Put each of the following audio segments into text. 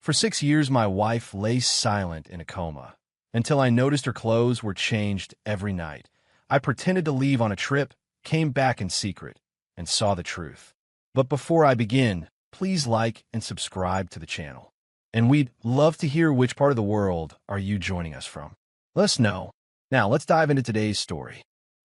For 6 years, my wife lay silent in a coma, until I noticed her clothes were changed every night. I pretended to leave on a trip, came back in secret, and saw the truth. But before I begin, please like and subscribe to the channel. And we'd love to hear which part of the world are you joining us from. Let us know. Now, let's dive into today's story.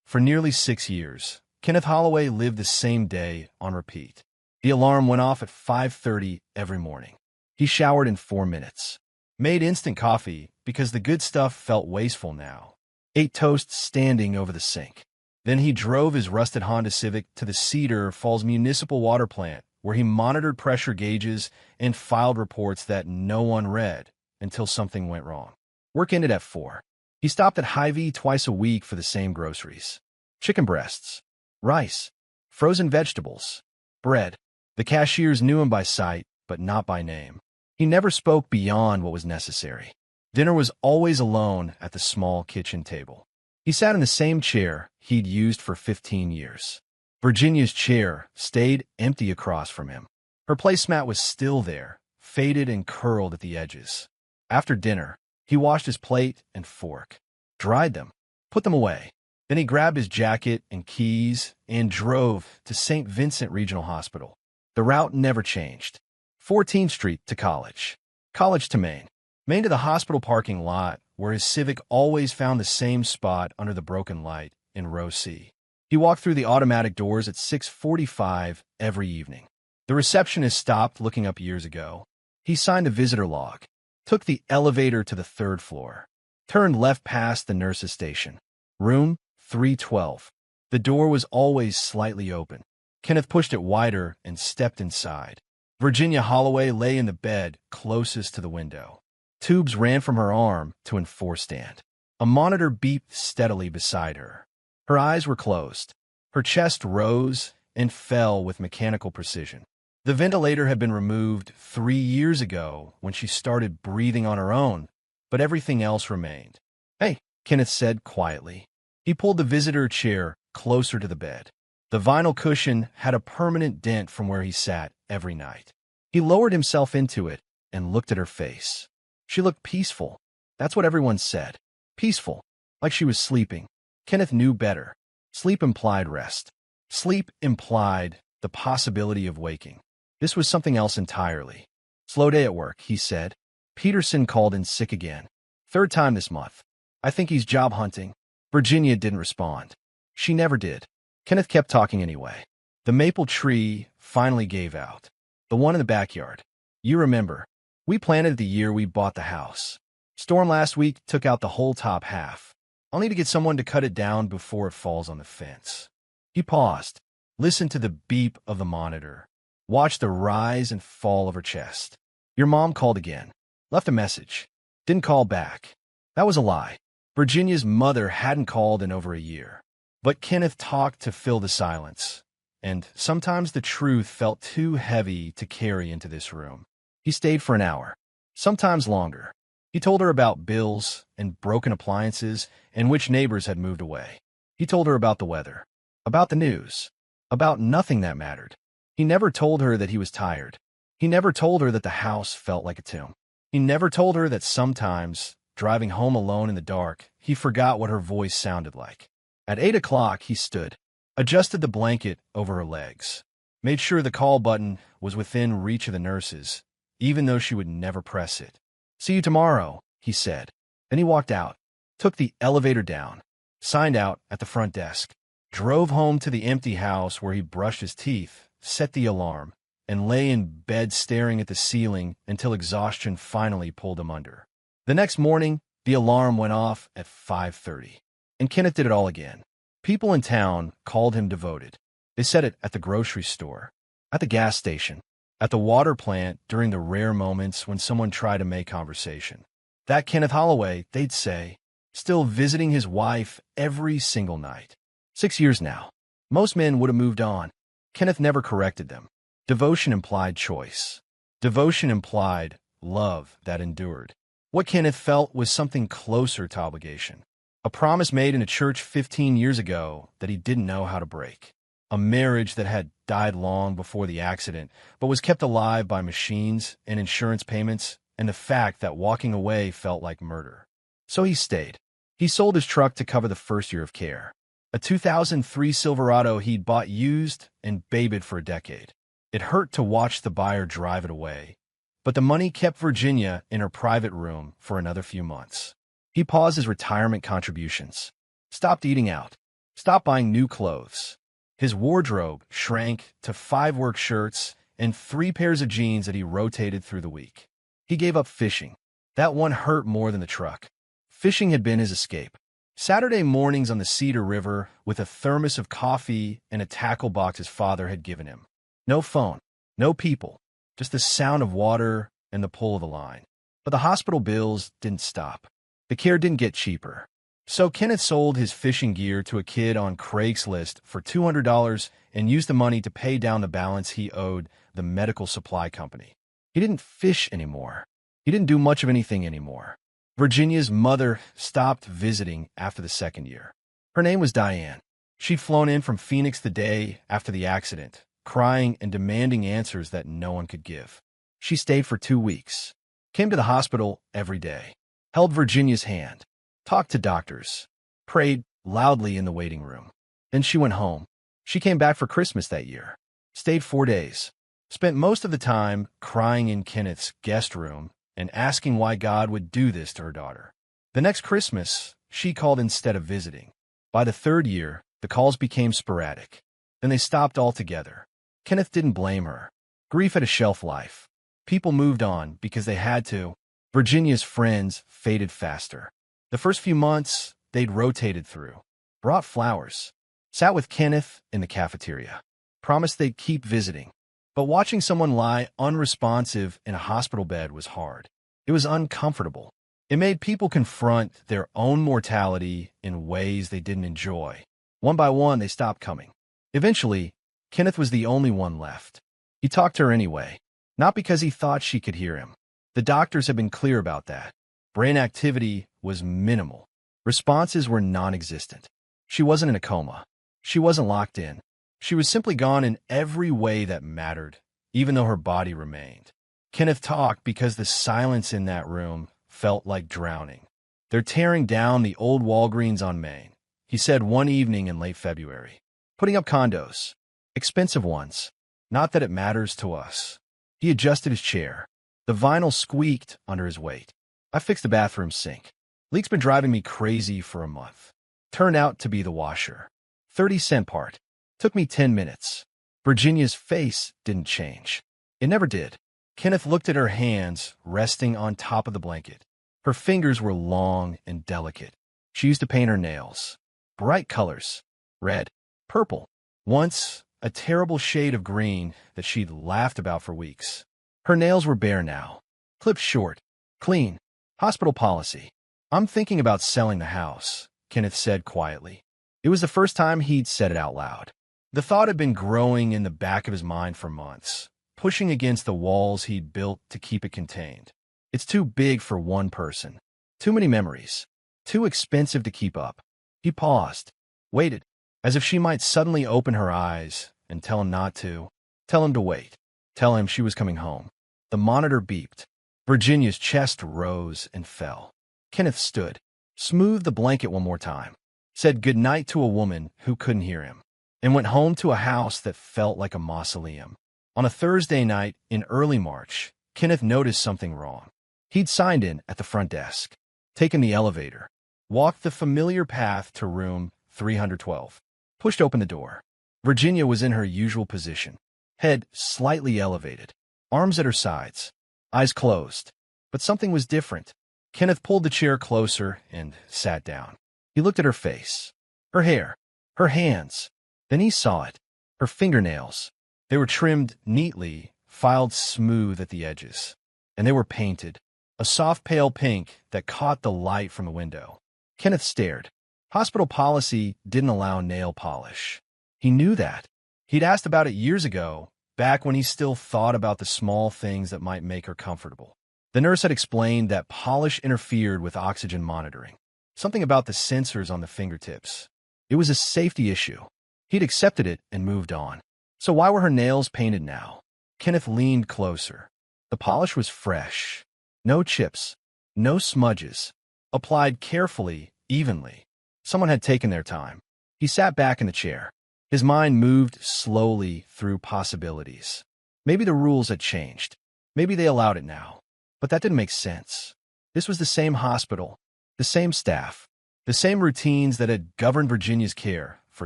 For nearly 6 years, Kenneth Holloway lived the same day on repeat. The alarm went off at 5:30 every morning. He showered in 4 minutes, made instant coffee because the good stuff felt wasteful now, ate toast standing over the sink. Then he drove his rusted Honda Civic to the Cedar Falls Municipal Water Plant, where he monitored pressure gauges and filed reports that no one read until something went wrong. Work ended at 4. He stopped at Hy-Vee twice a week for the same groceries. Chicken breasts, rice, frozen vegetables, bread. The cashiers knew him by sight, but not by name. He never spoke beyond what was necessary. Dinner was always alone at the small kitchen table. He sat in the same chair he'd used for 15 years. Virginia's chair stayed empty across from him. Her placemat was still there, faded and curled at the edges. After dinner, he washed his plate and fork, dried them, put them away. Then he grabbed his jacket and keys and drove to St. Vincent Regional Hospital. The route never changed. 14th Street to College, College to Main, Main to the hospital parking lot, where his Civic always found the same spot under the broken light in row C. He walked through the automatic doors at 6:45 every evening. The receptionist stopped looking up years ago. He signed a visitor log, took the elevator to the 3rd floor, turned left past the nurse's station. Room 312. The door was always slightly open. Kenneth pushed it wider and stepped inside. Virginia Holloway lay in the bed closest to the window. Tubes ran from her arm to an 4 stand. A monitor beeped steadily beside her. Her eyes were closed. Her chest rose and fell with mechanical precision. The ventilator had been removed 3 years ago when she started breathing on her own, but everything else remained. "Hey," Kenneth said quietly. He pulled the visitor chair closer to the bed. The vinyl cushion had a permanent dent from where he sat every night. He lowered himself into it and looked at her face. She looked peaceful. That's what everyone said. Peaceful, like she was sleeping. Kenneth knew better. Sleep implied rest. Sleep implied the possibility of waking. This was something else entirely. "Slow day at work," he said. "Peterson called in sick again. 3rd time this month. I think he's job hunting." Virginia didn't respond. She never did. Kenneth kept talking anyway. "The maple tree finally gave out. The one in the backyard. You remember. We planted it the year we bought the house. Storm last week took out the whole top half. I'll need to get someone to cut it down before it falls on the fence." He paused, listened to the beep of the monitor, watched the rise and fall of her chest. "Your mom called again. Left a message. Didn't call back." That was a lie. Virginia's mother hadn't called in over a year. But Kenneth talked to fill the silence, and sometimes the truth felt too heavy to carry into this room. He stayed for an hour, sometimes longer. He told her about bills and broken appliances and which neighbors had moved away. He told her about the weather, about the news, about nothing that mattered. He never told her that he was tired. He never told her that the house felt like a tomb. He never told her that sometimes, driving home alone in the dark, he forgot what her voice sounded like. At 8 o'clock, he stood, adjusted the blanket over her legs, made sure the call button was within reach of the nurses, even though she would never press it. "See you tomorrow," he said. Then he walked out, took the elevator down, signed out at the front desk, drove home to the empty house where he brushed his teeth, set the alarm, and lay in bed staring at the ceiling until exhaustion finally pulled him under. The next morning, the alarm went off at 5:30. And Kenneth did it all again. People in town called him devoted. They said it at the grocery store, at the gas station, at the water plant during the rare moments when someone tried to make conversation. That Kenneth Holloway, they'd say, still visiting his wife every single night. 6 years now. Most men would have moved on. Kenneth never corrected them. Devotion implied choice. Devotion implied love that endured. What Kenneth felt was something closer to obligation. A promise made in a church 15 years ago that he didn't know how to break. A marriage that had died long before the accident, but was kept alive by machines and insurance payments and the fact that walking away felt like murder. So he stayed. He sold his truck to cover the first year of care. A 2003 Silverado he'd bought used and babied for a decade. It hurt to watch the buyer drive it away, but the money kept Virginia in her private room for another few months. He paused his retirement contributions, stopped eating out, stopped buying new clothes. His wardrobe shrank to 5 work shirts and 3 pairs of jeans that he rotated through the week. He gave up fishing. That one hurt more than the truck. Fishing had been his escape. Saturday mornings on the Cedar River with a thermos of coffee and a tackle box his father had given him. No phone, no people, just the sound of water and the pull of the line. But the hospital bills didn't stop. The care didn't get cheaper. So Kenneth sold his fishing gear to a kid on Craigslist for $200 and used the money to pay down the balance he owed the medical supply company. He didn't fish anymore. He didn't do much of anything anymore. Virginia's mother stopped visiting after the second year. Her name was Diane. She'd flown in from Phoenix the day after the accident, crying and demanding answers that no one could give. She stayed for 2 weeks, came to the hospital every day, held Virginia's hand, talked to doctors, prayed loudly in the waiting room. Then she went home. She came back for Christmas that year, stayed 4 days, spent most of the time crying in Kenneth's guest room and asking why God would do this to her daughter. The next Christmas, she called instead of visiting. By the 3rd year, the calls became sporadic. Then they stopped altogether. Kenneth didn't blame her. Grief had a shelf life. People moved on because they had to. Virginia's friends faded faster. The first few months, they'd rotated through, brought flowers, sat with Kenneth in the cafeteria, promised they'd keep visiting. But watching someone lie unresponsive in a hospital bed was hard. It was uncomfortable. It made people confront their own mortality in ways they didn't enjoy. One by one, they stopped coming. Eventually, Kenneth was the only one left. He talked to her anyway, not because he thought she could hear him. The doctors had been clear about that. Brain activity was minimal. Responses were non-existent. She wasn't in a coma. She wasn't locked in. She was simply gone in every way that mattered, even though her body remained. Kenneth talked because the silence in that room felt like drowning. "They're tearing down the old Walgreens on Main," he said one evening in late February. "Putting up condos. Expensive ones. Not that it matters to us." He adjusted his chair. The vinyl squeaked under his weight. "I fixed the bathroom sink. Leak's been driving me crazy for a month." Turned out to be the washer. 30-cent part. Took me 10 minutes. Virginia's face didn't change. It never did. Kenneth looked at her hands resting on top of the blanket. Her fingers were long and delicate. She used to paint her nails. Bright colors. Red. Purple. Once, a terrible shade of green that she'd laughed about for weeks. Her nails were bare now. Clipped short. Clean. Hospital policy. "I'm thinking about selling the house," Kenneth said quietly. It was the first time he'd said it out loud. The thought had been growing in the back of his mind for months, pushing against the walls he'd built to keep it contained. It's too big for one person. Too many memories. Too expensive to keep up. He paused, waited, as if she might suddenly open her eyes and tell him not to, tell him to wait, tell him she was coming home. The monitor beeped. Virginia's chest rose and fell. Kenneth stood, smoothed the blanket one more time, said goodnight to a woman who couldn't hear him, and went home to a house that felt like a mausoleum. On a Thursday night in early March, Kenneth noticed something wrong. He'd signed in at the front desk, taken the elevator, walked the familiar path to room 312, pushed open the door. Virginia was in her usual position, head slightly elevated, arms at her sides, eyes closed. But something was different. Kenneth pulled the chair closer and sat down. He looked at her face, her hair, her hands. Then he saw it, her fingernails. They were trimmed neatly, filed smooth at the edges. And they were painted, a soft pale pink that caught the light from the window. Kenneth stared. Hospital policy didn't allow nail polish. He knew that. He'd asked about it years ago, back when he still thought about the small things that might make her comfortable. The nurse had explained that polish interfered with oxygen monitoring. Something about the sensors on the fingertips. It was a safety issue. He'd accepted it and moved on. So why were her nails painted now? Kenneth leaned closer. The polish was fresh. No chips. No smudges. Applied carefully, evenly. Someone had taken their time. He sat back in the chair. His mind moved slowly through possibilities. Maybe the rules had changed. Maybe they allowed it now. But that didn't make sense. This was the same hospital, the same staff, the same routines that had governed Virginia's care for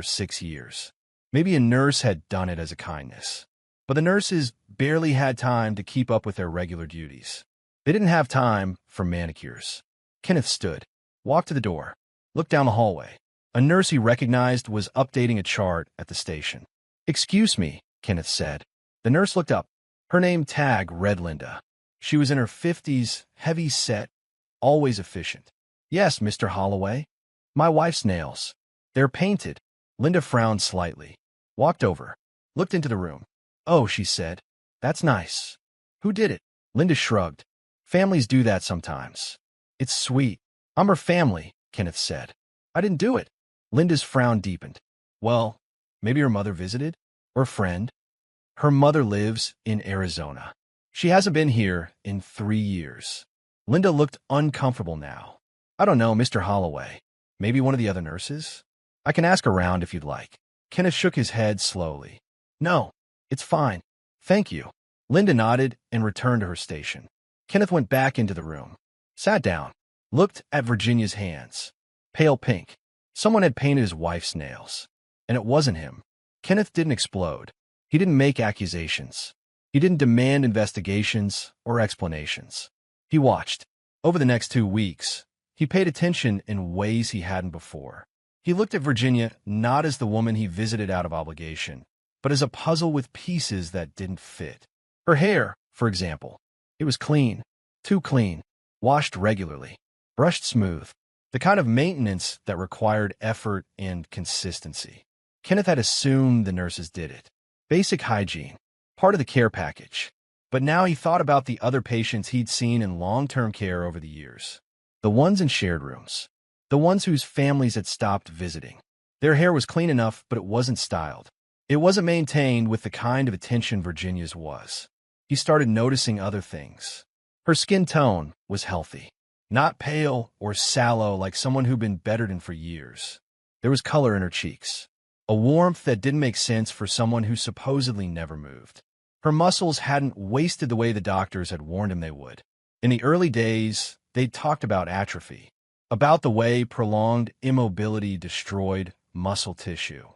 6 years. Maybe a nurse had done it as a kindness. But the nurses barely had time to keep up with their regular duties. They didn't have time for manicures. Kenneth stood, walked to the door, looked down the hallway. A nurse he recognized was updating a chart at the station. "Excuse me," Kenneth said. The nurse looked up. Her name tag read Linda. She was in her 50s, heavy-set, always efficient. "Yes, Mr. Holloway. My wife's nails. They're painted." Linda frowned slightly, walked over, looked into the room. "Oh," she said. "That's nice. Who did it?" Linda shrugged. "Families do that sometimes. It's sweet." "I'm her family," Kenneth said. "I didn't do it." Linda's frown deepened. "Well, maybe her mother visited? Or a friend?" "Her mother lives in Arizona. She hasn't been here in 3 years." Linda looked uncomfortable now. "I don't know, Mr. Holloway. Maybe one of the other nurses? I can ask around if you'd like." Kenneth shook his head slowly. "No, it's fine. Thank you." Linda nodded and returned to her station. Kenneth went back into the room, sat down, looked at Virginia's hands. Pale pink. Someone had painted his wife's nails. And it wasn't him. Kenneth didn't explode. He didn't make accusations. He didn't demand investigations or explanations. He watched. Over the next 2 weeks, he paid attention in ways he hadn't before. He looked at Virginia not as the woman he visited out of obligation, but as a puzzle with pieces that didn't fit. Her hair, for example. It was clean. Too clean. Washed regularly. Brushed smooth. The kind of maintenance that required effort and consistency. Kenneth had assumed the nurses did it. Basic hygiene. Part of the care package. But now he thought about the other patients he'd seen in long-term care over the years. The ones in shared rooms. The ones whose families had stopped visiting. Their hair was clean enough, but it wasn't styled. It wasn't maintained with the kind of attention Virginia's was. He started noticing other things. Her skin tone was healthy. Not pale or sallow like someone who'd been bedridden for years. There was color in her cheeks. A warmth that didn't make sense for someone who supposedly never moved. Her muscles hadn't wasted the way the doctors had warned him they would. In the early days, they'd talked about atrophy, about the way prolonged immobility destroyed muscle tissue.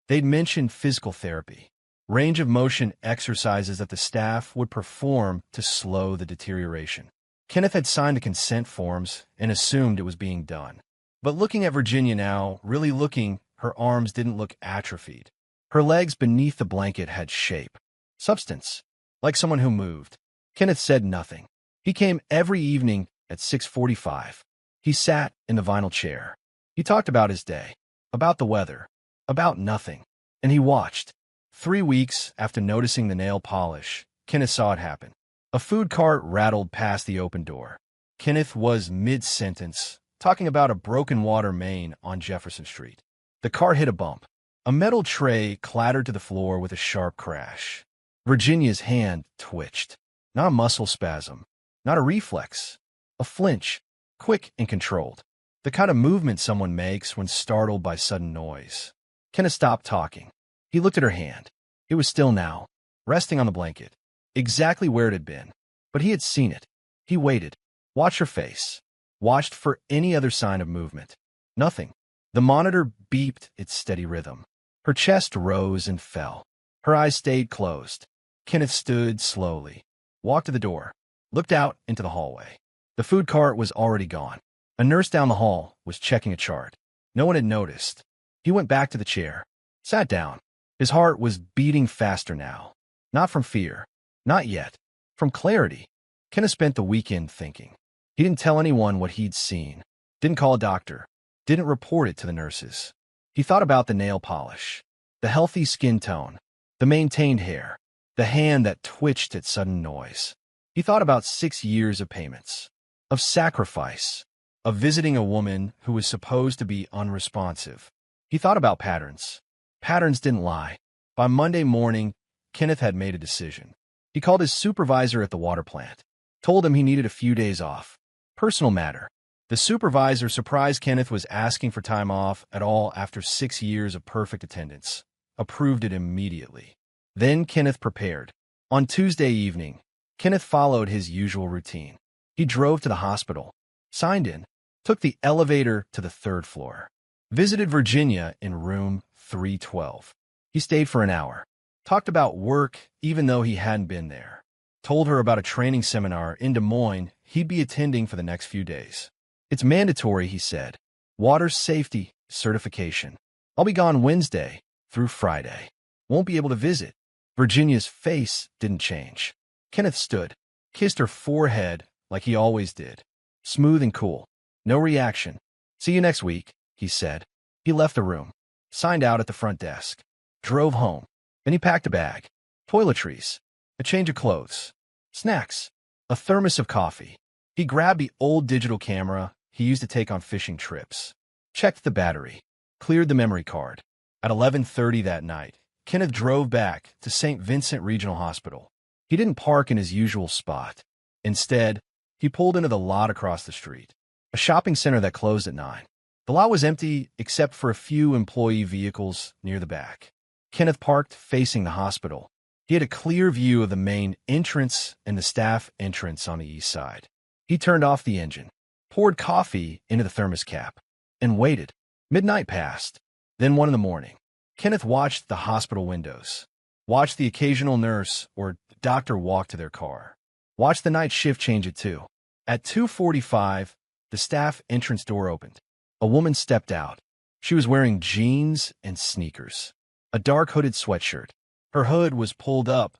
They'd mentioned physical therapy, range of motion exercises that the staff would perform to slow the deterioration. Kenneth had signed the consent forms and assumed it was being done. But looking at Virginia now, really looking, her arms didn't look atrophied. Her legs beneath the blanket had shape. Substance. Like someone who moved. Kenneth said nothing. He came every evening at 6:45. He sat in the vinyl chair. He talked about his day. About the weather. About nothing. And he watched. 3 weeks after noticing the nail polish, Kenneth saw it happen. A food cart rattled past the open door. Kenneth was mid-sentence, talking about a broken water main on Jefferson Street. The cart hit a bump. A metal tray clattered to the floor with a sharp crash. Virginia's hand twitched. Not a muscle spasm. Not a reflex. A flinch. Quick and controlled. The kind of movement someone makes when startled by sudden noise. Kenneth stopped talking. He looked at her hand. It was still now, resting on the blanket. Exactly where it had been. But he had seen it. He waited. Watched her face. Watched for any other sign of movement. Nothing. The monitor beeped its steady rhythm. Her chest rose and fell. Her eyes stayed closed. Kenneth stood slowly. Walked to the door. Looked out into the hallway. The food cart was already gone. A nurse down the hall was checking a chart. No one had noticed. He went back to the chair. Sat down. His heart was beating faster now. Not from fear. Not yet. From clarity. Kenneth spent the weekend thinking. He didn't tell anyone what he'd seen. Didn't call a doctor. Didn't report it to the nurses. He thought about the nail polish. The healthy skin tone. The maintained hair. The hand that twitched at sudden noise. He thought about 6 years of payments. Of sacrifice. Of visiting a woman who was supposed to be unresponsive. He thought about patterns. Patterns didn't lie. By Monday morning, Kenneth had made a decision. He called his supervisor at the water plant. Told him he needed a few days off. Personal matter. The supervisor, surprised Kenneth was asking for time off at all after 6 years of perfect attendance, approved it immediately. Then Kenneth prepared. On Tuesday evening, Kenneth followed his usual routine. He drove to the hospital, signed in, took the elevator to the 3rd floor, visited Virginia in room 312. He stayed for an hour, talked about work even though he hadn't been there, told her about a training seminar in Des Moines he'd be attending for the next few days. It's mandatory, he said. Water safety certification. I'll be gone Wednesday through Friday. Won't be able to visit. Virginia's face didn't change. Kenneth stood, kissed her forehead like he always did. Smooth and cool. No reaction. See you next week, he said. He left the room, signed out at the front desk, drove home. Then he packed a bag, toiletries, a change of clothes, snacks, a thermos of coffee. He grabbed the old digital camera he used to take on fishing trips, checked the battery, cleared the memory card. At 11:30 that night, Kenneth drove back to St. Vincent Regional Hospital. He didn't park in his usual spot. Instead, he pulled into the lot across the street, a shopping center that closed at 9. The lot was empty except for a few employee vehicles near the back. Kenneth parked facing the hospital. He had a clear view of the main entrance and the staff entrance on the east side. He turned off the engine, poured coffee into the thermos cap, and waited. Midnight passed, then 1 in the morning. Kenneth watched the hospital windows, watched the occasional nurse or doctor walk to their car, watched the night shift change at 2. At 2:45, the staff entrance door opened. A woman stepped out. She was wearing jeans and sneakers, a dark hooded sweatshirt. Her hood was pulled up,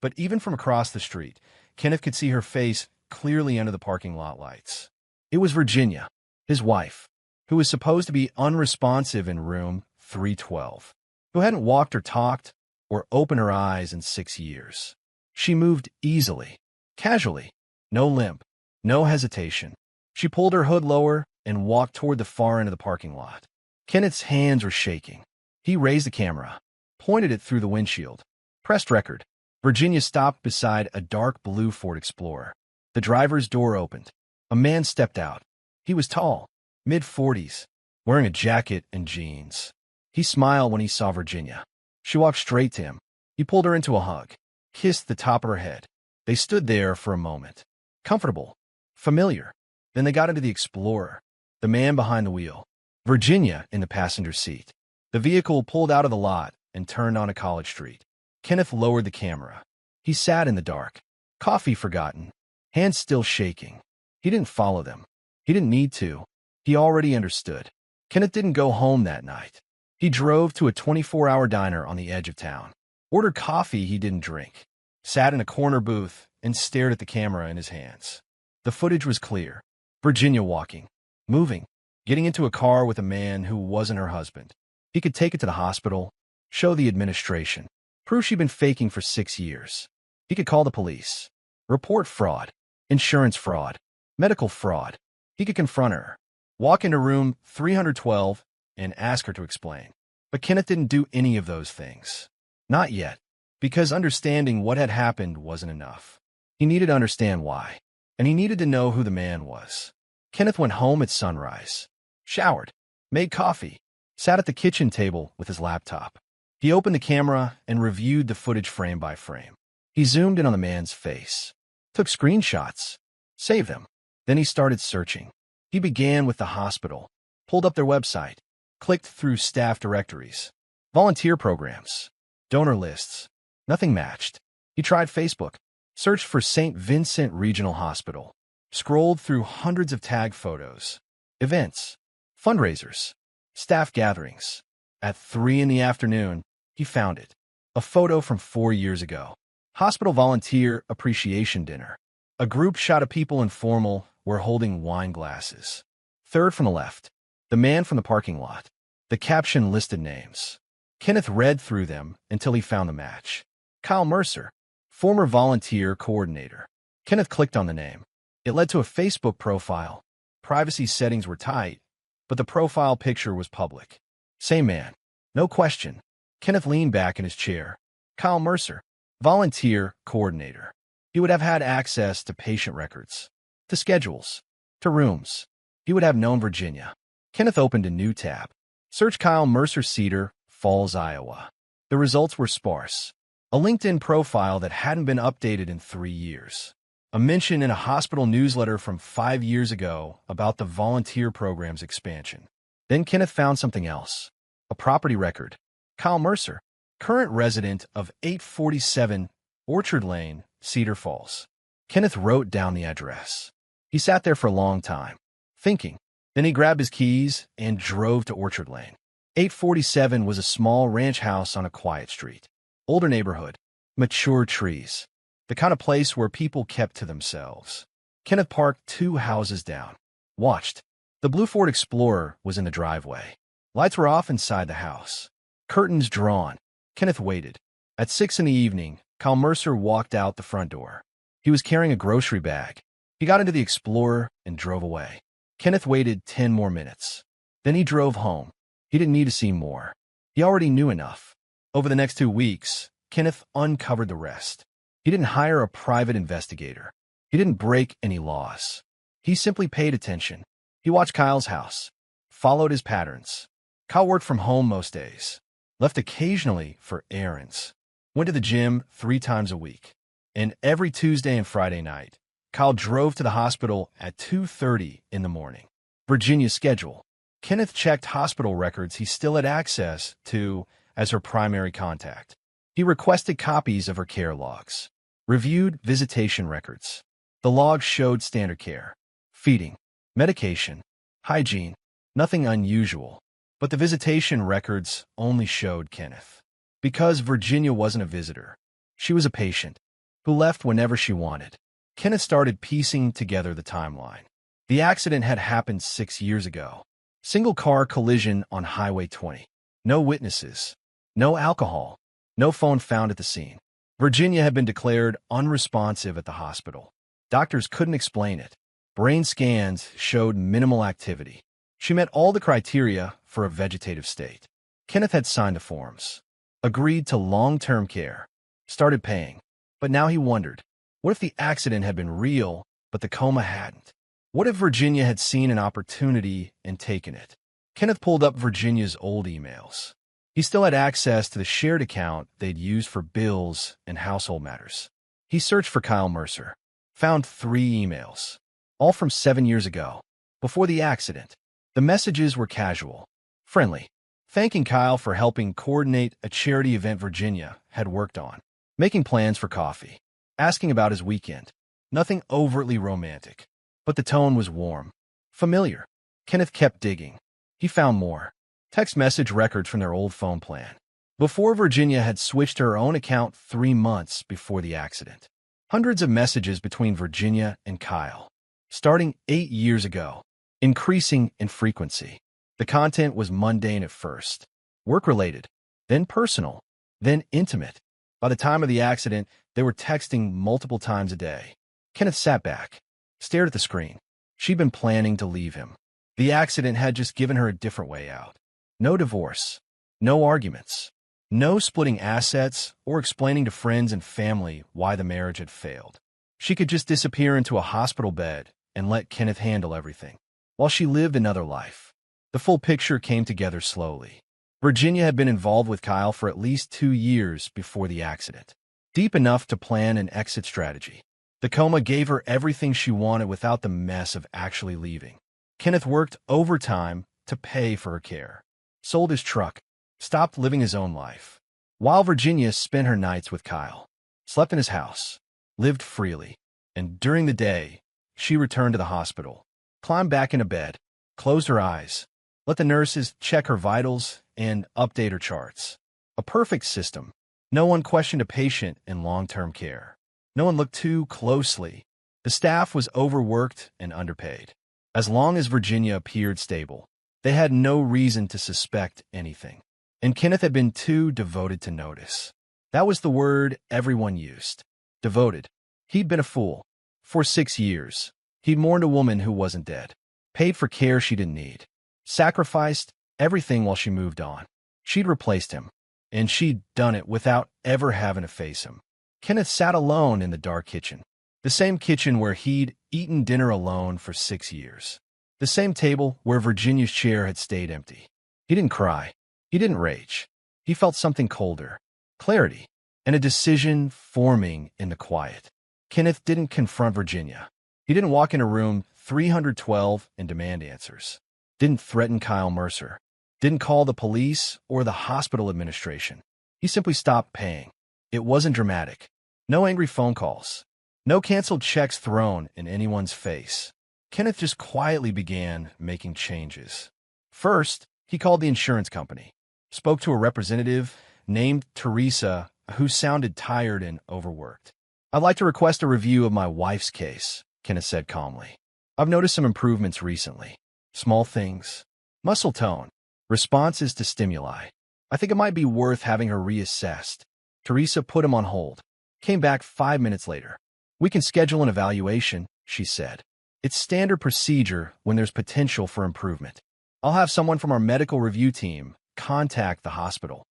but even from across the street, Kenneth could see her face clearly under the parking lot lights. It was Virginia, his wife, who was supposed to be unresponsive in room 312, who hadn't walked or talked or opened her eyes in 6 years. She moved easily, casually, no limp, no hesitation. She pulled her hood lower and walked toward the far end of the parking lot. Kenneth's hands were shaking. He raised the camera, pointed it through the windshield, pressed record. Virginia stopped beside a dark blue Ford Explorer. The driver's door opened. A man stepped out. He was tall, mid-40s, wearing a jacket and jeans. He smiled when he saw Virginia. She walked straight to him. He pulled her into a hug, kissed the top of her head. They stood there for a moment, comfortable, familiar. Then they got into the Explorer, the man behind the wheel, Virginia in the passenger seat. The vehicle pulled out of the lot and turned onto College Street. Kenneth lowered the camera. He sat in the dark, coffee forgotten, hands still shaking. He didn't follow them. He didn't need to. He already understood. Kenneth didn't go home that night. He drove to a 24-hour diner on the edge of town, ordered coffee he didn't drink, sat in a corner booth, and stared at the camera in his hands. The footage was clear. Virginia walking, moving, getting into a car with a man who wasn't her husband. He could take it to the hospital, show the administration, prove she'd been faking for 6 years. He could call the police, report fraud, insurance fraud, medical fraud. He could confront her, walk into room 312, and ask her to explain. But Kenneth didn't do any of those things. Not yet, because understanding what had happened wasn't enough. He needed to understand why, and he needed to know who the man was. Kenneth went home at sunrise, showered, made coffee, sat at the kitchen table with his laptop. He opened the camera and reviewed the footage frame by frame. He zoomed in on the man's face, took screenshots, saved them. Then he started searching. He began with the hospital, pulled up their website, clicked through staff directories, volunteer programs, donor lists. Nothing matched. He tried Facebook, searched for St. Vincent Regional Hospital, scrolled through hundreds of tag photos, events, fundraisers, staff gatherings. At 3 in the afternoon, he found it. A photo from 4 years ago. Hospital Volunteer Appreciation Dinner. A group shot of people in formal were holding wine glasses. Third from the left, the man from the parking lot. The caption listed names. Kenneth read through them until he found the match. Kyle Mercer, former volunteer coordinator. Kenneth clicked on the name. It led to a Facebook profile. Privacy settings were tight, but the profile picture was public. Same man. No question. Kenneth leaned back in his chair. Kyle Mercer, volunteer coordinator. He would have had access to patient records, to schedules, to rooms. He would have known Virginia. Kenneth opened a new tab. Search Kyle Mercer, Cedar Falls, Iowa. The results were sparse. A LinkedIn profile that hadn't been updated in 3 years. A mention in a hospital newsletter from 5 years ago about the volunteer program's expansion. Then Kenneth found something else. A property record. Kyle Mercer, current resident of 847 Orchard Lane, Cedar Falls. Kenneth wrote down the address. He sat there for a long time, thinking. Then he grabbed his keys and drove to Orchard Lane. 847 was a small ranch house on a quiet street. Older neighborhood, mature trees, the kind of place where people kept to themselves. Kenneth parked 2 houses down, watched. The blue Ford Explorer was in the driveway. Lights were off inside the house. Curtains drawn. Kenneth waited. At 6 in the evening, Kyle Mercer walked out the front door. He was carrying a grocery bag. He got into the Explorer and drove away. Kenneth waited 10 more minutes. Then he drove home. He didn't need to see more. He already knew enough. Over the next 2 weeks, Kenneth uncovered the rest. He didn't hire a private investigator. He didn't break any laws. He simply paid attention. He watched Kyle's house, followed his patterns. Kyle worked from home most days, left occasionally for errands, went to the gym 3 times a week. And every Tuesday and Friday night, Kyle drove to the hospital at 2:30 in the morning. Virginia's schedule. Kenneth checked hospital records he still had access to as her primary contact. He requested copies of her care logs, reviewed visitation records. The logs showed standard care, feeding, medication, hygiene, nothing unusual. But the visitation records only showed Kenneth. Because Virginia wasn't a visitor, she was a patient who left whenever she wanted. Kenneth started piecing together the timeline. The accident had happened 6 years ago. Single-car collision on Highway 20. No witnesses. No alcohol. No phone found at the scene. Virginia had been declared unresponsive at the hospital. Doctors couldn't explain it. Brain scans showed minimal activity. She met all the criteria for a vegetative state. Kenneth had signed the forms, agreed to long-term care, started paying. But now he wondered, what if the accident had been real, but the coma hadn't? What if Virginia had seen an opportunity and taken it? Kenneth pulled up Virginia's old emails. He still had access to the shared account they'd used for bills and household matters. He searched for Kyle Mercer, found 3 emails, all from 7 years ago, before the accident. The messages were casual, friendly, thanking Kyle for helping coordinate a charity event Virginia had worked on, making plans for coffee, asking about his weekend. Nothing overtly romantic, but the tone was warm, familiar. Kenneth kept digging. He found more. Text message records from their old phone plan. Before Virginia had switched to her own account 3 months before the accident. Hundreds of messages between Virginia and Kyle, starting 8 years ago, increasing in frequency. The content was mundane at first, work-related, then personal, then intimate. By the time of the accident, they were texting multiple times a day. Kenneth sat back, stared at the screen. She'd been planning to leave him. The accident had just given her a different way out. No divorce, no arguments, no splitting assets or explaining to friends and family why the marriage had failed. She could just disappear into a hospital bed and let Kenneth handle everything, while she lived another life. The full picture came together slowly. Virginia had been involved with Kyle for at least 2 years before the accident, deep enough to plan an exit strategy. The coma gave her everything she wanted without the mess of actually leaving. Kenneth worked overtime to pay for her care, sold his truck, stopped living his own life, while Virginia spent her nights with Kyle, slept in his house, lived freely, and during the day, she returned to the hospital, climbed back into bed, closed her eyes, let the nurses check her vitals and update her charts. A perfect system. No one questioned a patient in long-term care. No one looked too closely. The staff was overworked and underpaid. As long as Virginia appeared stable, they had no reason to suspect anything. And Kenneth had been too devoted to notice. That was the word everyone used. Devoted. He'd been a fool. For 6 years, he'd mourned a woman who wasn't dead, paid for care she didn't need, sacrificed everything while she moved on. She'd replaced him, and she'd done it without ever having to face him. Kenneth sat alone in the dark kitchen. The same kitchen where he'd eaten dinner alone for 6 years. The same table where Virginia's chair had stayed empty. He didn't cry. He didn't rage. He felt something colder. Clarity. And a decision forming in the quiet. Kenneth didn't confront Virginia. He didn't walk into room 312 and demand answers. Didn't threaten Kyle Mercer. Didn't call the police or the hospital administration. He simply stopped paying. It wasn't dramatic. No angry phone calls. No canceled checks thrown in anyone's face. Kenneth just quietly began making changes. First, he called the insurance company. Spoke to a representative named Teresa who sounded tired and overworked. "I'd like to request a review of my wife's case," Kenneth said calmly. "I've noticed some improvements recently. Small things. Muscle tone. Responses to stimuli. I think it might be worth having her reassessed." Teresa put him on hold. Came back 5 minutes later. "We can schedule an evaluation," she said. "It's standard procedure when there's potential for improvement. I'll have someone from our medical review team contact the hospital."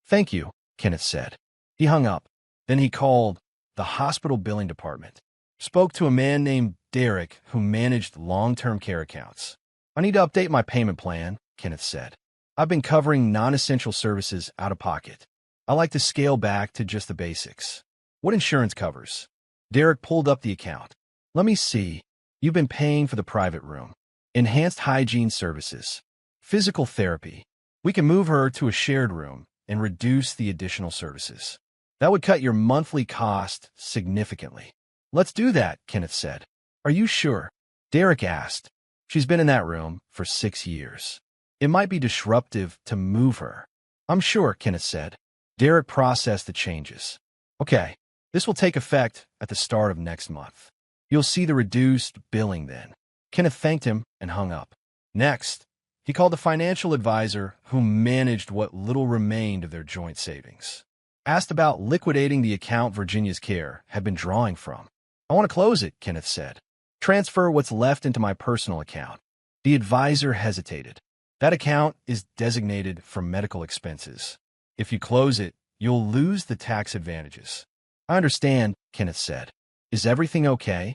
"Thank you," Kenneth said. He hung up. Then he called the hospital billing department. Spoke to a man named Derek who managed long-term care accounts. "I need to update my payment plan," Kenneth said. "I've been covering non-essential services out of pocket. I like to scale back to just the basics." "What insurance covers?" Derek pulled up the account. "Let me see. You've been paying for the private room. Enhanced hygiene services. Physical therapy. We can move her to a shared room and reduce the additional services. That would cut your monthly cost significantly." "Let's do that," Kenneth said. "Are you sure?" Derek asked. "She's been in that room for 6 years. It might be disruptive to move her." "I'm sure," Kenneth said. Derek processed the changes. "Okay, this will take effect at the start of next month. You'll see the reduced billing then." Kenneth thanked him and hung up. Next, he called the financial advisor who managed what little remained of their joint savings. Asked about liquidating the account Virginia's care had been drawing from. "I want to close it," Kenneth said. "Transfer what's left into my personal account." The advisor hesitated. "That account is designated for medical expenses. If you close it, you'll lose the tax advantages." "I understand," Kenneth said. "Is everything okay?"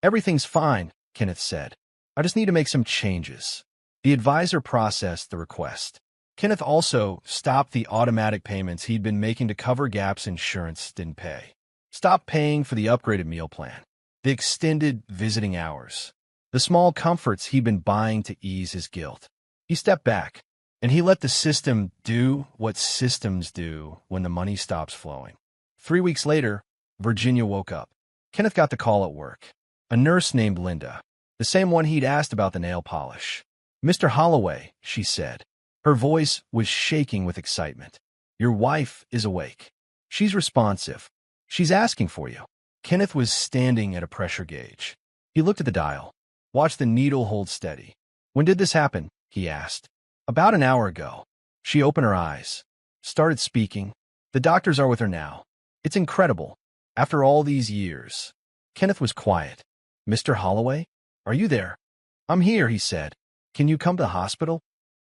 "Everything's fine," Kenneth said. "I just need to make some changes." The advisor processed the request. Kenneth also stopped the automatic payments he'd been making to cover gaps insurance didn't pay. Stopped paying for the upgraded meal plan, the extended visiting hours, the small comforts he'd been buying to ease his guilt. He stepped back, and he let the system do what systems do when the money stops flowing. 3 weeks later, Virginia woke up. Kenneth got the call at work. A nurse named Linda, the same one he'd asked about the nail polish. "Mr. Holloway," she said. Her voice was shaking with excitement. "Your wife is awake. She's responsive. She's asking for you." Kenneth was standing at a pressure gauge. He looked at the dial, watched the needle hold steady. "When did this happen?" he asked. "About an hour ago." She opened her eyes, started speaking. "The doctors are with her now. It's incredible. After all these years." Kenneth was quiet. "Mr. Holloway, are you there?" "I'm here," he said. "Can you come to the hospital?"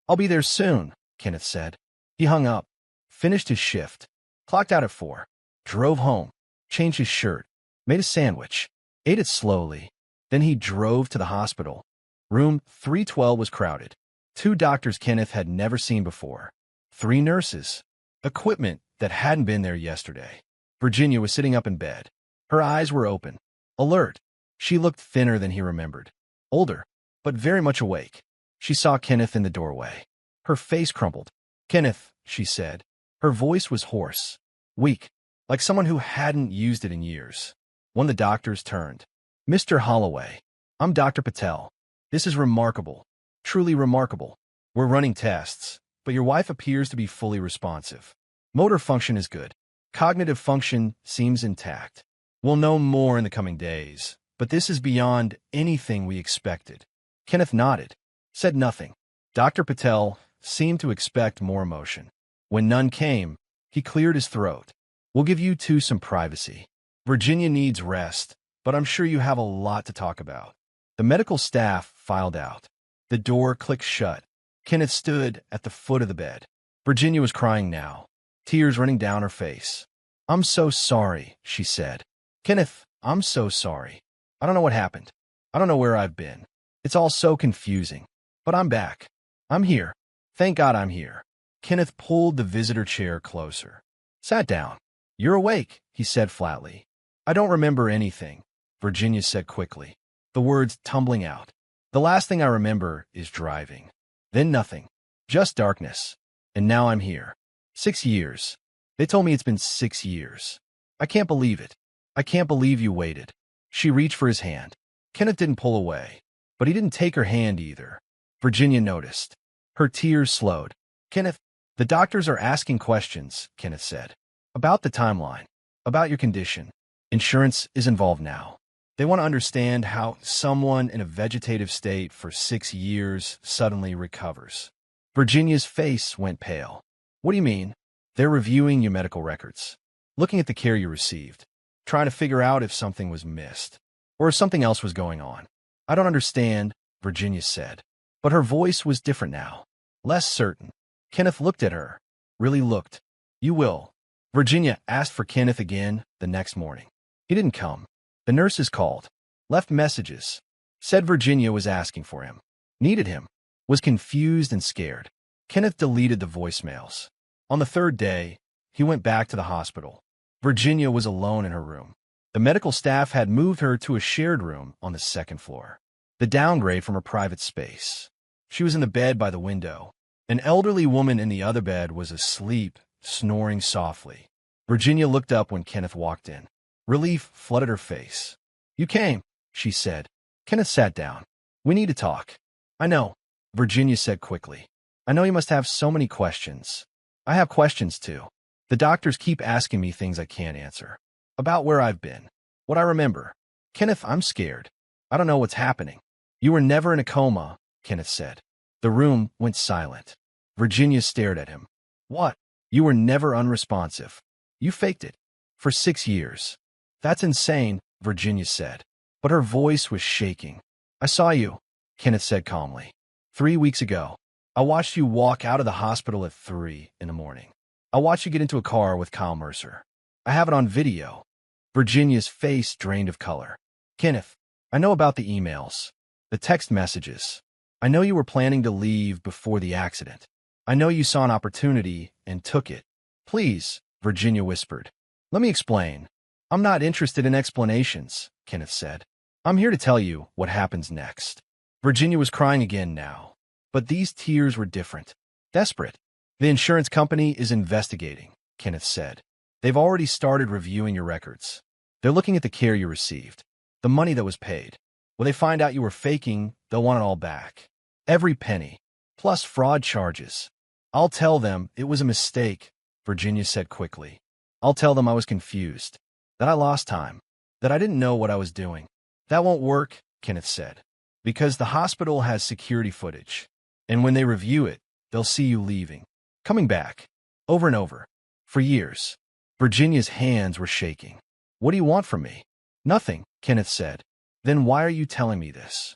"I'll be there soon," Kenneth said. He hung up, finished his shift, clocked out at 4, drove home, changed his shirt, made a sandwich, ate it slowly. Then he drove to the hospital. Room 312 was crowded. 2 doctors Kenneth had never seen before. 3 nurses. Equipment that hadn't been there yesterday. Virginia was sitting up in bed. Her eyes were open, alert. She looked thinner than he remembered. Older, but very much awake. She saw Kenneth in the doorway. Her face crumpled. "Kenneth," she said. Her voice was hoarse, weak, like someone who hadn't used it in years. One of the doctors turned. "Mr. Holloway, I'm Dr. Patel. This is remarkable, truly remarkable. We're running tests, but your wife appears to be fully responsive. Motor function is good. Cognitive function seems intact. We'll know more in the coming days, but this is beyond anything we expected." Kenneth nodded, said nothing. Dr. Patel seemed to expect more emotion. When none came, he cleared his throat. "We'll give you 2 some privacy. Virginia needs rest, but I'm sure you have a lot to talk about." The medical staff filed out. The door clicked shut. Kenneth stood at the foot of the bed. Virginia was crying now, tears running down her face. I'm so sorry, she said. Kenneth, I'm so sorry. I don't know what happened. I don't know where I've been. It's all so confusing. But I'm back. I'm here. Thank God I'm here. Kenneth pulled the visitor chair closer. Sat down. You're awake, he said flatly. I don't remember anything, Virginia said quickly, the words tumbling out. The last thing I remember is driving. Then nothing. Just darkness. And now I'm here. 6 years. They told me it's been 6 years. I can't believe it. I can't believe you waited. She reached for his hand. Kenneth didn't pull away, but he didn't take her hand either. Virginia noticed. Her tears slowed. Kenneth, the doctors are asking questions, Kenneth said. About the timeline. About your condition. Insurance is involved now. They want to understand how someone in a vegetative state for 6 years suddenly recovers. Virginia's face went pale. What do you mean? They're reviewing your medical records, looking at the care you received, trying to figure out if something was missed, or if something else was going on. I don't understand, Virginia said, but her voice was different now, less certain. Kenneth looked at her, really looked. You will. Virginia asked for Kenneth again the next morning. He didn't come. The nurses called, left messages, said Virginia was asking for him, needed him, was confused and scared. Kenneth deleted the voicemails. On the third day, he went back to the hospital. Virginia was alone in her room. The medical staff had moved her to a shared room on the second floor, the downgrade from her private space. She was in the bed by the window. An elderly woman in the other bed was asleep, snoring softly. Virginia looked up when Kenneth walked in. Relief flooded her face. You came, she said. Kenneth sat down. We need to talk. I know, Virginia said quickly. I know you must have so many questions. I have questions too. The doctors keep asking me things I can't answer. About where I've been. What I remember. Kenneth, I'm scared. I don't know what's happening. You were never in a coma, Kenneth said. The room went silent. Virginia stared at him. What? You were never unresponsive. You faked it. For 6 years. That's insane, Virginia said. But her voice was shaking. I saw you, Kenneth said calmly. 3 weeks ago. I watched you walk out of the hospital at 3 in the morning. I watched you get into a car with Kyle Mercer. I have it on video. Virginia's face drained of color. Kenneth, I know about the emails, the text messages. I know you were planning to leave before the accident. I know you saw an opportunity and took it. Please, Virginia whispered. Let me explain. I'm not interested in explanations, Kenneth said. I'm here to tell you what happens next. Virginia was crying again now. But these tears were different. Desperate. The insurance company is investigating, Kenneth said. They've already started reviewing your records. They're looking at the care you received, the money that was paid. When they find out you were faking, they'll want it all back. Every penny, plus fraud charges. I'll tell them it was a mistake, Virginia said quickly. I'll tell them I was confused, that I lost time, that I didn't know what I was doing. That won't work, Kenneth said, because the hospital has security footage. And when they review it, they'll see you leaving, coming back, over and over, for years. Virginia's hands were shaking. What do you want from me? Nothing, Kenneth said. Then why are you telling me this?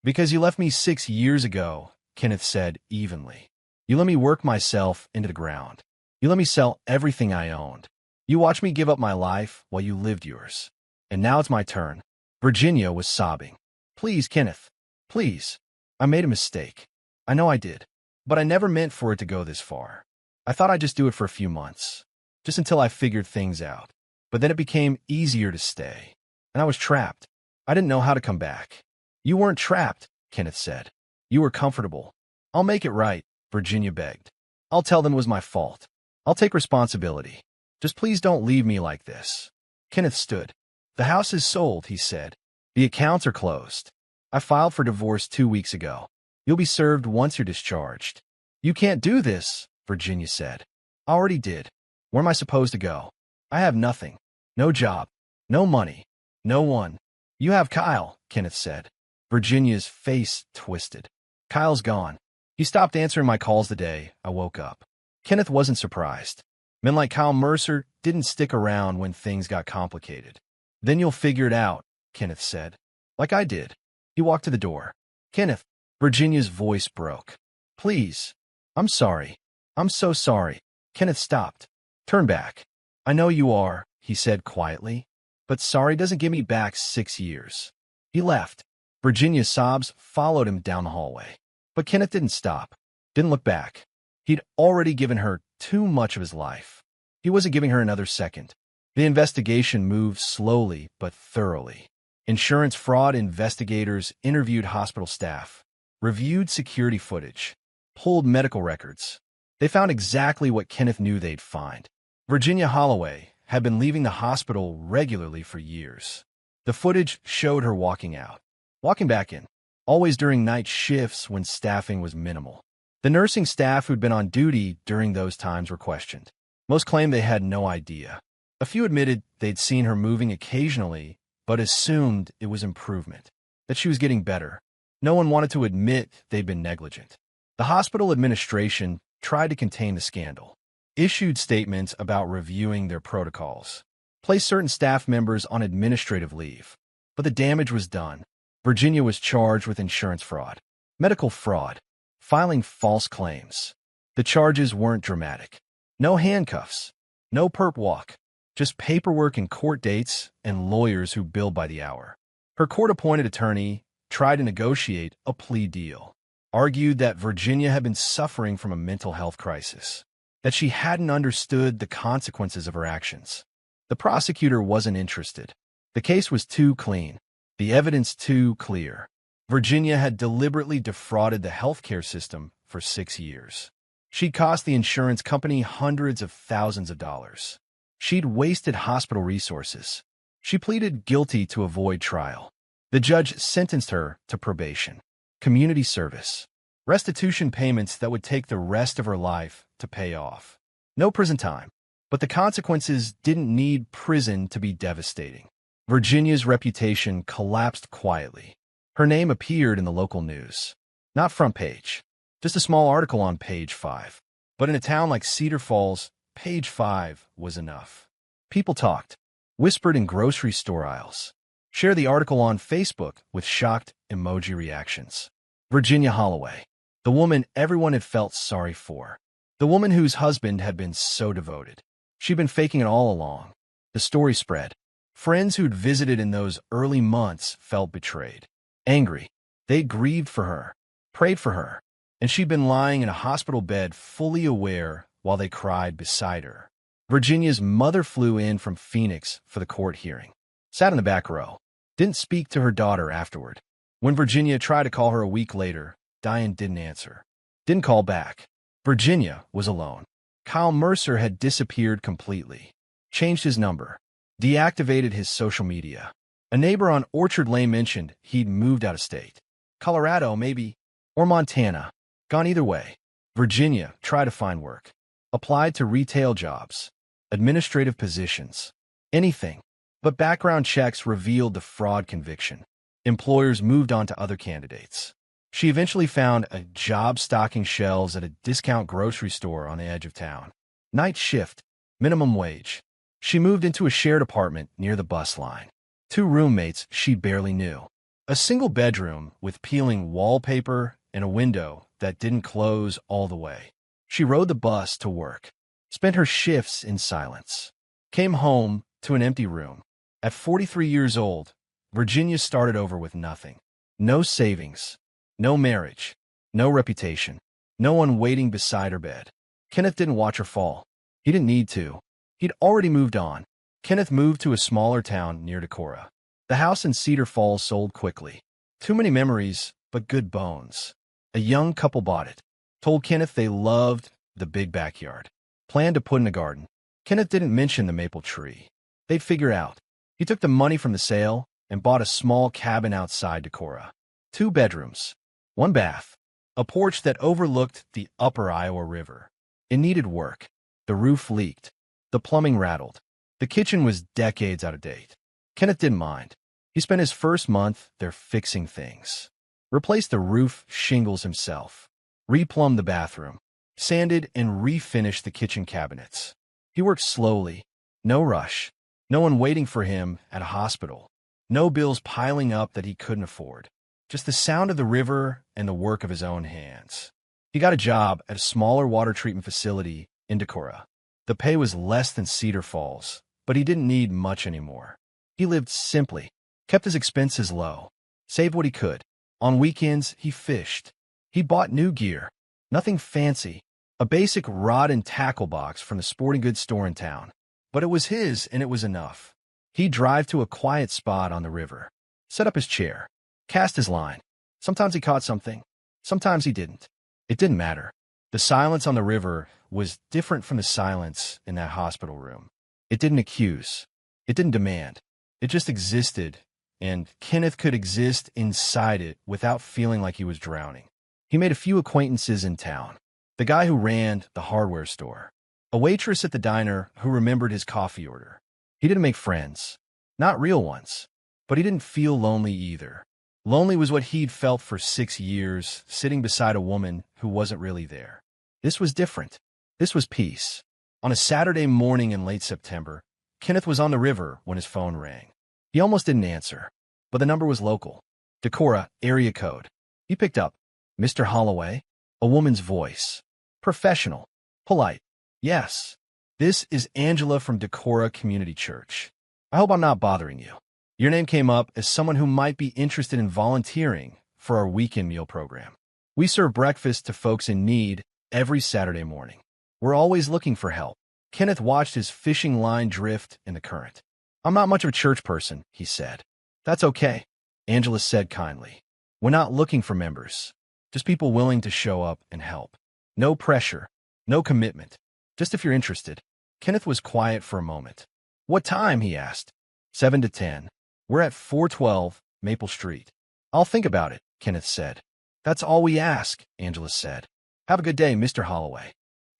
Because you left me 6 years ago, Kenneth said evenly. You let me work myself into the ground. You let me sell everything I owned. You watched me give up my life while you lived yours. And now it's my turn. Virginia was sobbing. Please, Kenneth. Please. I made a mistake. I know I did. But I never meant for it to go this far. I thought I'd just do it for a few months. Just until I figured things out. But then it became easier to stay. And I was trapped. I didn't know how to come back. You weren't trapped, Kenneth said. You were comfortable. I'll make it right, Virginia begged. I'll tell them it was my fault. I'll take responsibility. Just please don't leave me like this. Kenneth stood. The house is sold, he said. The accounts are closed. I filed for divorce 2 weeks ago. You'll be served once you're discharged. You can't do this, Virginia said. I already did. Where am I supposed to go? I have nothing. No job. No money. No one. You have Kyle, Kenneth said. Virginia's face twisted. Kyle's gone. He stopped answering my calls the day I woke up. Kenneth wasn't surprised. Men like Kyle Mercer didn't stick around when things got complicated. Then you'll figure it out, Kenneth said. Like I did. He walked to the door. Kenneth, Virginia's voice broke. Please. I'm sorry. I'm so sorry. Kenneth stopped. Turn back. I know you are, he said quietly, but sorry doesn't give me back 6 years. He left. Virginia's sobs followed him down the hallway. But Kenneth didn't stop, didn't look back. He'd already given her too much of his life. He wasn't giving her another second. The investigation moved slowly but thoroughly. Insurance fraud investigators interviewed hospital staff, reviewed security footage, pulled medical records. They found exactly what Kenneth knew they'd find. Virginia Holloway had been leaving the hospital regularly for years. The footage showed her walking out, walking back in, always during night shifts when staffing was minimal. The nursing staff who'd been on duty during those times were questioned. Most claimed they had no idea. A few admitted they'd seen her moving occasionally, but assumed it was improvement, that she was getting better. No one wanted to admit they'd been negligent. The hospital administration tried to contain the scandal, issued statements about reviewing their protocols, placed certain staff members on administrative leave. But the damage was done. Virginia was charged with insurance fraud, medical fraud, filing false claims. The charges weren't dramatic. No handcuffs, no perp walk, just paperwork and court dates and lawyers who billed by the hour. Her court-appointed attorney tried to negotiate a plea deal, argued that Virginia had been suffering from a mental health crisis, that she hadn't understood the consequences of her actions. The prosecutor wasn't interested. The case was too clean, the evidence too clear. Virginia had deliberately defrauded the healthcare system for 6 years. She'd cost the insurance company hundreds of thousands of dollars. She'd wasted hospital resources. She pleaded guilty to avoid trial. The judge sentenced her to probation, community service, restitution payments that would take the rest of her life to pay off. No prison time, but the consequences didn't need prison to be devastating. Virginia's reputation collapsed quietly. Her name appeared in the local news. Not front page, just a small article on page 5. But in a town like Cedar Falls, page 5 was enough. People talked, whispered in grocery store aisles, shared the article on Facebook with shocked emoji reactions. Virginia Holloway, the woman everyone had felt sorry for, the woman whose husband had been so devoted. She'd been faking it all along. The story spread. Friends who'd visited in those early months felt betrayed, angry. They grieved for her, prayed for her, and she'd been lying in a hospital bed fully aware while they cried beside her. Virginia's mother flew in from Phoenix for the court hearing, sat in the back row, didn't speak to her daughter afterward. When Virginia tried to call her a week later, Diane didn't answer, didn't call back. Virginia was alone. Kyle Mercer had disappeared completely, changed his number, deactivated his social media. A neighbor on Orchard Lane mentioned he'd moved out of state. Colorado, maybe, or Montana. Gone either way. Virginia tried to find work. Applied to retail jobs, administrative positions, anything. But background checks revealed the fraud conviction. Employers moved on to other candidates. She eventually found a job stocking shelves at a discount grocery store on the edge of town. Night shift, minimum wage. She moved into a shared apartment near the bus line. 2 roommates she barely knew. A single bedroom with peeling wallpaper and a window that didn't close all the way. She rode the bus to work, spent her shifts in silence, came home to an empty room. At 43 years old, Virginia started over with nothing. No savings, no marriage, no reputation, no one waiting beside her bed. Kenneth didn't watch her fall. He didn't need to. He'd already moved on. Kenneth moved to a smaller town near Decorah. The house in Cedar Falls sold quickly. Too many memories, but good bones. A young couple bought it. Told Kenneth they loved the big backyard. Planned to put in a garden. Kenneth didn't mention the maple tree. They'd figure out. He took the money from the sale and bought a small cabin outside Decorah. 2 bedrooms, 1 bath, a porch that overlooked the upper Iowa River. It needed work. The roof leaked. The plumbing rattled. The kitchen was decades out of date. Kenneth didn't mind. He spent his first month there fixing things. Replaced the roof shingles himself. Replumbed the bathroom. Sanded and refinished the kitchen cabinets. He worked slowly. No rush. No one waiting for him at a hospital. No bills piling up that he couldn't afford. Just the sound of the river and the work of his own hands. He got a job at a smaller water treatment facility in Decorah. The pay was less than Cedar Falls, but he didn't need much anymore. He lived simply, kept his expenses low, saved what he could. On weekends, he fished. He bought new gear. Nothing fancy, a basic rod and tackle box from the sporting goods store in town. But it was his, and it was enough. He'd drive to a quiet spot on the river, set up his chair, cast his line. Sometimes he caught something, sometimes he didn't. It didn't matter. The silence on the river was different from the silence in that hospital room. It didn't accuse. It didn't demand. It just existed, and Kenneth could exist inside it without feeling like he was drowning. He made a few acquaintances in town. The guy who ran the hardware store. A waitress at the diner who remembered his coffee order. He didn't make friends. Not real ones. But he didn't feel lonely either. Lonely was what he'd felt for 6 years, sitting beside a woman who wasn't really there. This was different. This was peace. On a Saturday morning in late September, Kenneth was on the river when his phone rang. He almost didn't answer, but the number was local. Decorah, area code. He picked up. Mr. Holloway? A woman's voice. Professional. Polite. Yes. This is Angela from Decorah Community Church. I hope I'm not bothering you. Your name came up as someone who might be interested in volunteering for our weekend meal program. We serve breakfast to folks in need every Saturday morning. We're always looking for help. Kenneth watched his fishing line drift in the current. I'm not much of a church person, he said. That's okay, Angela said kindly. We're not looking for members, just people willing to show up and help. No pressure, no commitment, just if you're interested. Kenneth was quiet for a moment. What time? He asked. 7 to 10. We're at 412 Maple Street. I'll think about it, Kenneth said. That's all we ask, Angela said. Have a good day, Mr. Holloway.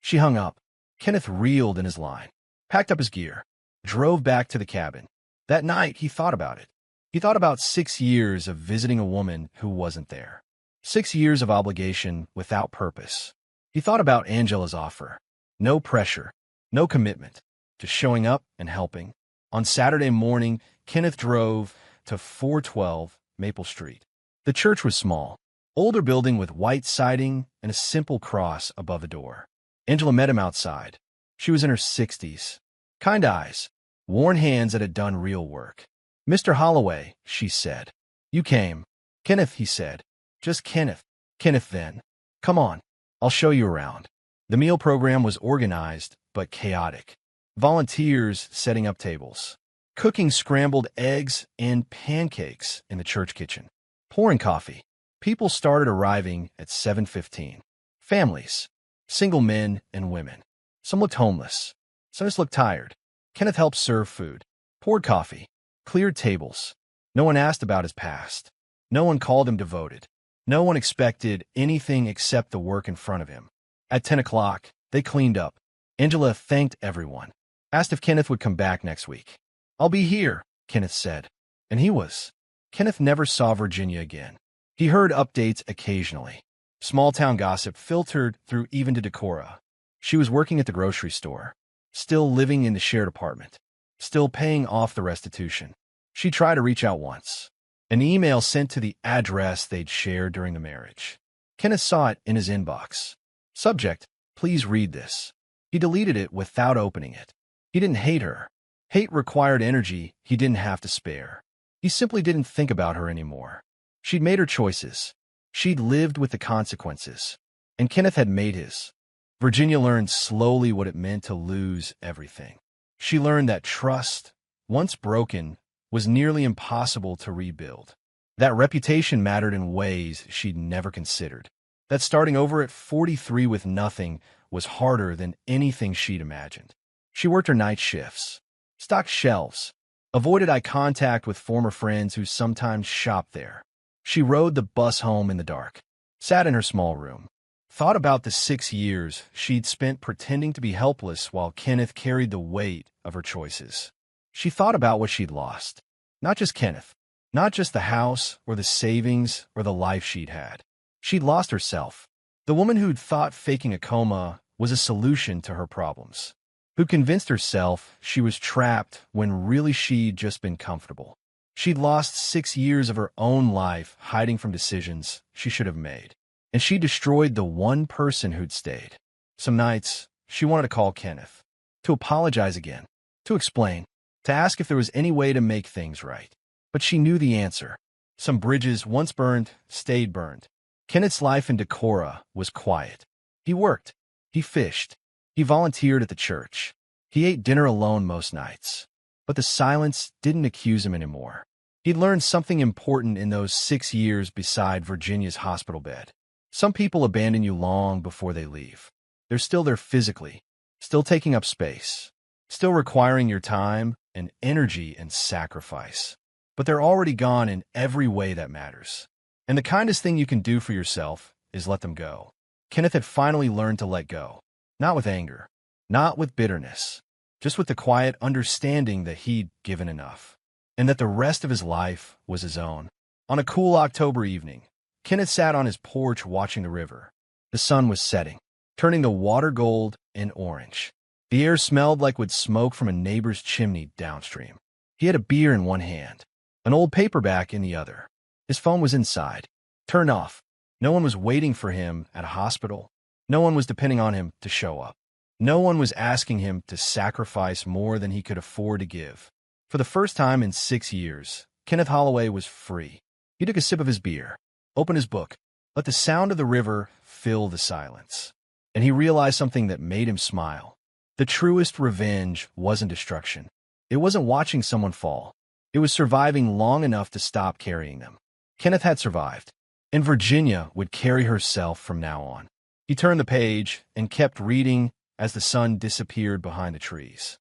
She hung up. Kenneth reeled in his line, packed up his gear, drove back to the cabin. That night, he thought about it. He thought about 6 years of visiting a woman who wasn't there. 6 years of obligation without purpose. He thought about Angela's offer. No pressure, no commitment, just showing up and helping. On Saturday morning, Kenneth drove to 412 Maple Street. The church was small, older building with white siding and a simple cross above the door. Angela met him outside. She was in her 60s. Kind eyes, worn hands that had done real work. Mr. Holloway, she said. You came. Kenneth, he said. Just Kenneth. Kenneth then. Come on, I'll show you around. The meal program was organized, but chaotic. Volunteers setting up tables. Cooking scrambled eggs and pancakes in the church kitchen. Pouring coffee. People started arriving at 7:15. Families. Single men and women. Some looked homeless. Some just looked tired. Kenneth helped serve food. Poured coffee. Cleared tables. No one asked about his past. No one called him devoted. No one expected anything except the work in front of him. At 10 o'clock, they cleaned up. Angela thanked everyone. Asked if Kenneth would come back next week. I'll be here, Kenneth said. And he was. Kenneth never saw Virginia again. He heard updates occasionally. Small-town gossip filtered through even to Decorah. She was working at the grocery store. Still living in the shared apartment. Still paying off the restitution. She tried to reach out once. An email sent to the address they'd shared during the marriage. Kenneth saw it in his inbox. Subject, please read this. He deleted it without opening it. He didn't hate her. Hate required energy he didn't have to spare. He simply didn't think about her anymore. She'd made her choices. She'd lived with the consequences. And Kenneth had made his. Virginia learned slowly what it meant to lose everything. She learned that trust, once broken, was nearly impossible to rebuild. That reputation mattered in ways she'd never considered. That starting over at 43 with nothing was harder than anything she'd imagined. She worked her night shifts, stocked shelves, avoided eye contact with former friends who sometimes shopped there. She rode the bus home in the dark, sat in her small room, thought about the 6 years she'd spent pretending to be helpless while Kenneth carried the weight of her choices. She thought about what she'd lost. Not just Kenneth, not just the house or the savings or the life she'd had. She'd lost herself. The woman who'd thought faking a coma was a solution to her problems. Who convinced herself she was trapped when really she'd just been comfortable. She'd lost 6 years of her own life hiding from decisions she should have made. And she destroyed the one person who'd stayed. Some nights, she wanted to call Kenneth. to apologize again, to explain, to ask if there was any way to make things right. But she knew the answer. Some bridges once burned stayed burned. Kenneth's life in Decorah was quiet. He worked. He fished. He volunteered at the church. He ate dinner alone most nights. But the silence didn't accuse him anymore. He'd learned something important in those 6 years beside Virginia's hospital bed. Some people abandon you long before they leave. They're still there physically, still taking up space, still requiring your time and energy and sacrifice. But they're already gone in every way that matters. And the kindest thing you can do for yourself is let them go. Kenneth had finally learned to let go. Not with anger, not with bitterness, just with the quiet understanding that he'd given enough, and that the rest of his life was his own. On a cool October evening, Kenneth sat on his porch watching the river. The sun was setting, turning the water gold and orange. The air smelled like would smoke from a neighbor's chimney downstream. He had a beer in one hand, an old paperback in the other. His phone was inside, turned off. No one was waiting for him at a hospital. No one was depending on him to show up. No one was asking him to sacrifice more than he could afford to give. For the first time in 6 years, Kenneth Holloway was free. He took a sip of his beer, opened his book, let the sound of the river fill the silence. And he realized something that made him smile. The truest revenge wasn't destruction. It wasn't watching someone fall. It was surviving long enough to stop carrying them. Kenneth had survived, and Virginia would carry herself from now on. He turned the page and kept reading as the sun disappeared behind the trees.